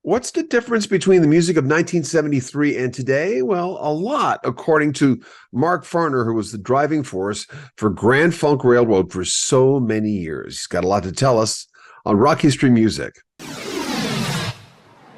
What's the difference between the music of 1973 and today? Well, a lot, according to Mark Farner, who was the driving force for Grand Funk Railroad for so many years. He's got a lot to tell us on Rock History Music.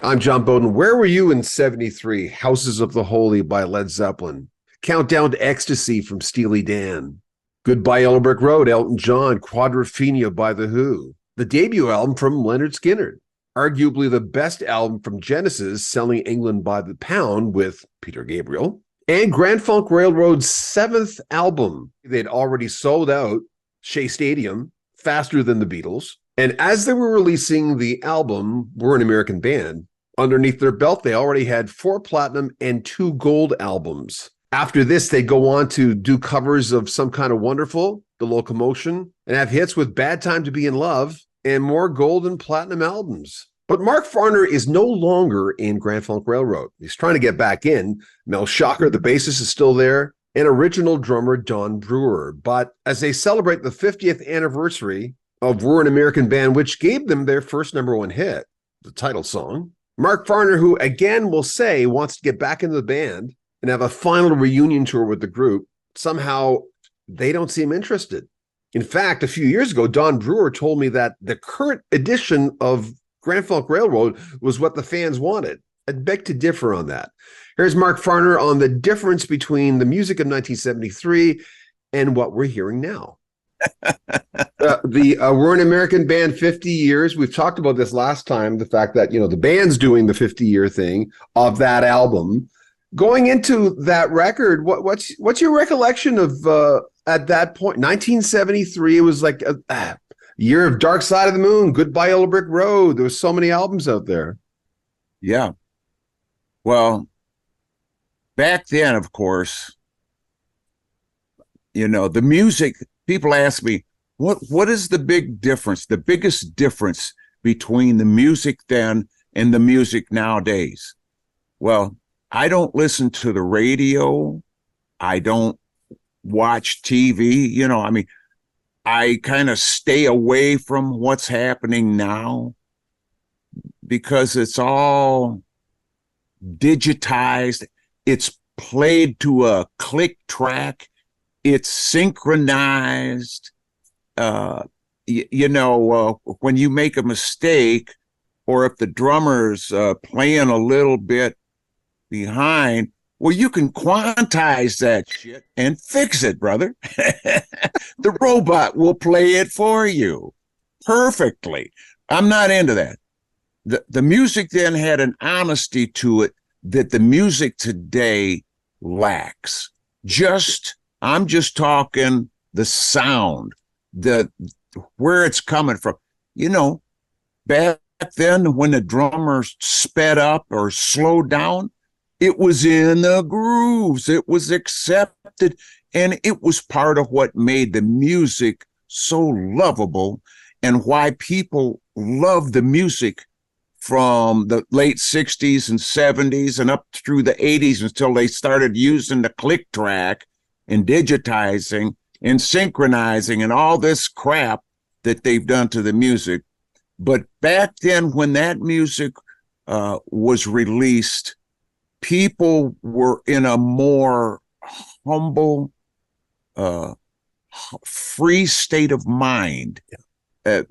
I'm John Bowden. Where were you in 73? Houses of the Holy by Led Zeppelin. Countdown to Ecstasy from Steely Dan. Goodbye Yellow Brick Road, Elton John. Quadrophenia by The Who. The debut album from Leonard Skinner. Arguably the best album from Genesis, Selling England by the Pound with Peter Gabriel. And Grand Funk Railroad's seventh album. They'd already sold out Shea Stadium faster than the Beatles. And as they were releasing the album, We're an American Band, underneath their belt, they already had 4 platinum and 2 gold albums. After this, they go on to do covers of Some Kind of Wonderful, The Locomotion, and have hits with Bad Time to Be in Love and more gold and platinum albums. But Mark Farner is no longer in Grand Funk Railroad. He's trying to get back in. Mel Shocker, the bassist, is still there, and original drummer Don Brewer. But as they celebrate the 50th anniversary of We're an American Band, which gave them their first #1 hit, the title song, Mark Farner, who again will say wants to get back into the band and have a final reunion tour with the group, somehow they don't seem interested. In fact, a few years ago, Don Brewer told me that the current edition of Grand Funk Railroad was what the fans wanted. I'd beg to differ on that. Here's Mark Farner on the difference between the music of 1973 and what we're hearing now. We're an American Band 50 years. We've talked about this last time, the fact that, the band's doing the 50-year thing of that album. Going into that record, what's your recollection of at that point? 1973, it was like a year of Dark Side of the Moon, Goodbye Yellow Brick Road. There was so many albums out there. Yeah. Well, back then, of course, the music, people ask me, what is the big difference, the biggest difference between the music then and the music nowadays? Well, I don't listen to the radio. I don't watch TV. I kind of stay away from what's happening now because it's all digitized. It's played to a click track. It's synchronized. When you make a mistake, or if the drummer's playing a little bit behind, well, you can quantize that shit and fix it, brother. The robot will play it for you perfectly. I'm not into that. The music then had an honesty to it that the music today lacks. I'm just talking the sound, where it's coming from. Back then when the drummer sped up or slowed down, it was in the grooves. It was accepted, and it was part of what made the music so lovable and why people love the music from the late 60s and 70s and up through the 80s until they started using the click track and digitizing and synchronizing and all this crap that they've done to the music. But back then, when that music was released, people were in a more humble, free state of mind,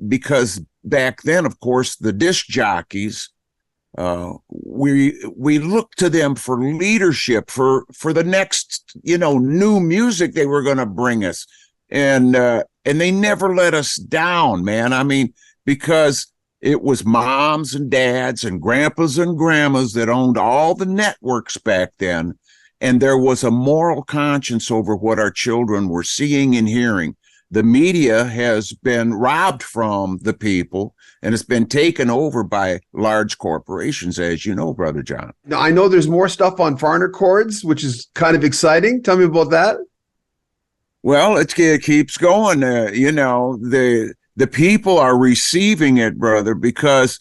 because back then, of course, the disc jockeys, we looked to them for leadership, for the next, new music they were going to bring us, and they never let us down, man. I mean, because it was moms and dads and grandpas and grandmas that owned all the networks back then. And there was a moral conscience over what our children were seeing and hearing. The media has been robbed from the people, and it's been taken over by large corporations, as you know, Brother John. Now, I know there's more stuff on Farner chords, which is kind of exciting. Tell me about that. Well, it keeps going. The people are receiving it, brother, because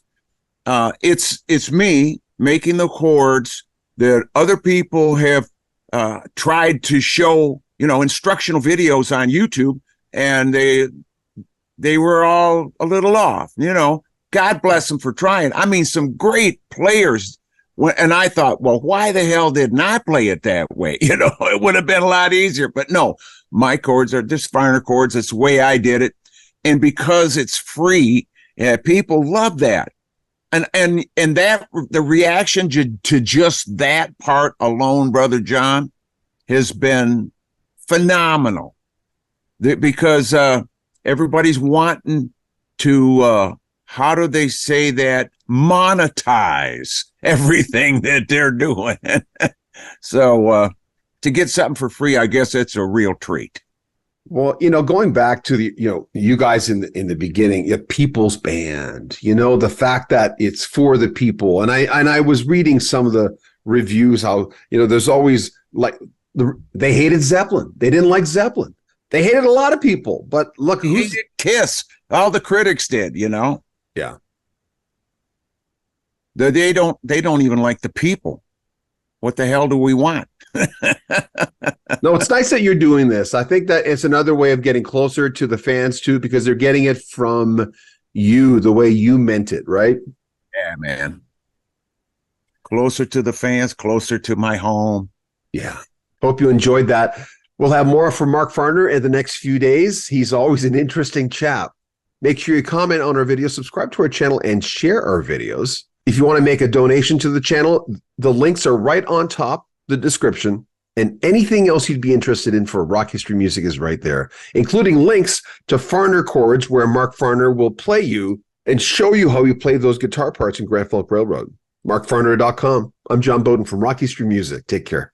it's me making the chords that other people have tried to show, instructional videos on YouTube, and they were all a little off, God bless them for trying. I mean, some great players. And I thought, well, why the hell didn't I play it that way? You know, it would have been a lot easier. But no, my chords are just Farner chords. That's the way I did it. And because it's free, people love that. And that the reaction to just that part alone, Brother John, has been phenomenal. Because everybody's wanting to, how do they say that? Monetize everything that they're doing. So to get something for free, I guess it's a real treat. Well, going back to you guys in the beginning, a people's band, the fact that it's for the people. And I was reading some of the reviews, how, there's always like, they hated Zeppelin. They didn't like Zeppelin. They hated a lot of people, but look, who's Kiss. All the critics did, Yeah. They don't even like the people. What the hell do we want? No, it's nice that you're doing this. I think that it's another way of getting closer to the fans too, because they're getting it from you, the way you meant it, right? Yeah, man. Closer to the fans, closer to my home. Yeah. Hope you enjoyed that. We'll have more from Mark Farner in the next few days. He's always an interesting chap. Make sure you comment on our video, subscribe to our channel, and share our videos. If you want to make a donation to the channel, the links are right on top, the description, and anything else you'd be interested in for rock history music is right there, including links to Farner chords where Mark Farner will play you and show you how he played those guitar parts in Grand Funk Railroad. MarkFarner.com. I'm John Bowden from Rock History Music. Take care.